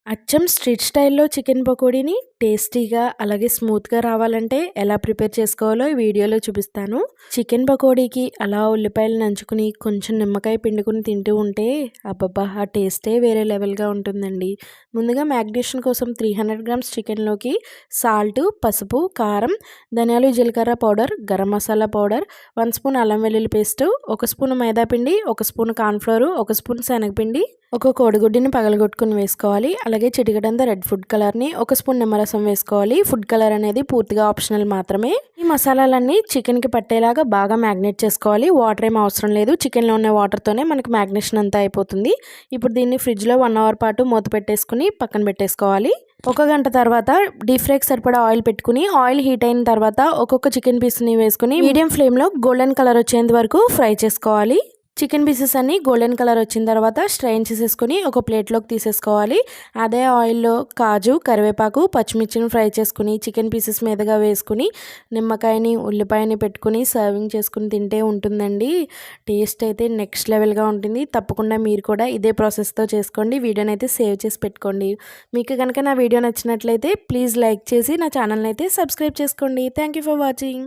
అచ్చం స్ట్రీట్ స్టైల్‌లో చికెన్ పకోడీని టేస్టీగా, అలాగే స్మూత్‌గా రావాలంటే ఎలా ప్రిపేర్ చేసుకోవాలో ఈ వీడియోలో చూపిస్తాను. చికెన్ పకోడీకి అలా ఉల్లిపాయలు నంచుకుని, కొంచెం నిమ్మకాయ పిండుకొని తింటూ ఉంటే అబ్బబ్బా! ఆ టేస్టే వేరే లెవెల్‌గా ఉంటుందండి. ముందుగా మ్యాగ్నేషన్ కోసం 300 గ్రామ్స్ చికెన్‌లోకి సాల్టు, పసుపు, కారం, ధనియాలు, జీలకర్ర powder, garam masala powder, 1 spoon అల్లం వెల్లుల్లి పేస్టు, 1 స్పూన్ మైదా పిండి, 1 స్పూన్ కార్న్‌ఫ్లోర్, 1 స్పూన్ శనగపిండి, ఒక కోడిగుడ్డుని పగలగొట్టుకొని వేసుకోవాలి. అలాగే చిటికెడంతా రెడ్ ఫుడ్ కలర్‌ని, 1 స్పూన్ నిమ్మరసం వేసుకోవాలి. ఫుడ్ కలర్ అనేది పూర్తిగా ఆప్షనల్ మాత్రమే. ఈ మసాలాలన్నీ చికెన్‌కి పట్టేలాగా బాగా మ్యాగ్నేట్ చేసుకోవాలి. వాటర్ ఏం అవసరం లేదు. చికెన్‌లో ఉన్న వాటర్‌తోనే మనకి మ్యాగ్నేషన్ అంతా అయిపోతుంది. ఇప్పుడు దీన్ని ఫ్రిడ్జ్‌లో 1 అవర్ పాటు మూత పెట్టేసుకుని పక్కన పెట్టేసుకోవాలి. ఒక గంట తర్వాత డీప్ ఫ్రైకి సరిపడా ఆయిల్ పెట్టుకుని, ఆయిల్ హీట్ అయిన తర్వాత ఒక్కొక్క చికెన్ పీస్‌ని వేసుకుని మీడియం ఫ్లేమ్‌లో గోల్డెన్ కలర్ వచ్చేంత వరకు ఫ్రై చేసుకోవాలి. చికెన్ పీసెస్ అన్నీ గోల్డెన్ కలర్ వచ్చిన తర్వాత స్ట్రెయిన్ చేసేసుకొని ఒక ప్లేట్లోకి తీసేసుకోవాలి. అదే ఆయిల్లో కాజు, కరివేపాకు, పచ్చిమిర్చిని ఫ్రై చేసుకుని చికెన్ పీసెస్ మీదగా వేసుకుని నిమ్మకాయని, ఉల్లిపాయని పెట్టుకుని సర్వింగ్ చేసుకుని తింటే ఉంటుందండి. టేస్ట్ అయితే నెక్స్ట్ లెవెల్గా ఉంటుంది. తప్పకుండా మీరు కూడా ఇదే ప్రాసెస్తో చేసుకోండి. వీడియోని అయితే సేవ్ చేసి పెట్టుకోండి. మీకు కనుక నా వీడియో నచ్చినట్లయితే ప్లీజ్ లైక్ చేసి నా ఛానల్ని అయితే సబ్స్క్రైబ్ చేసుకోండి. Thank you for watching.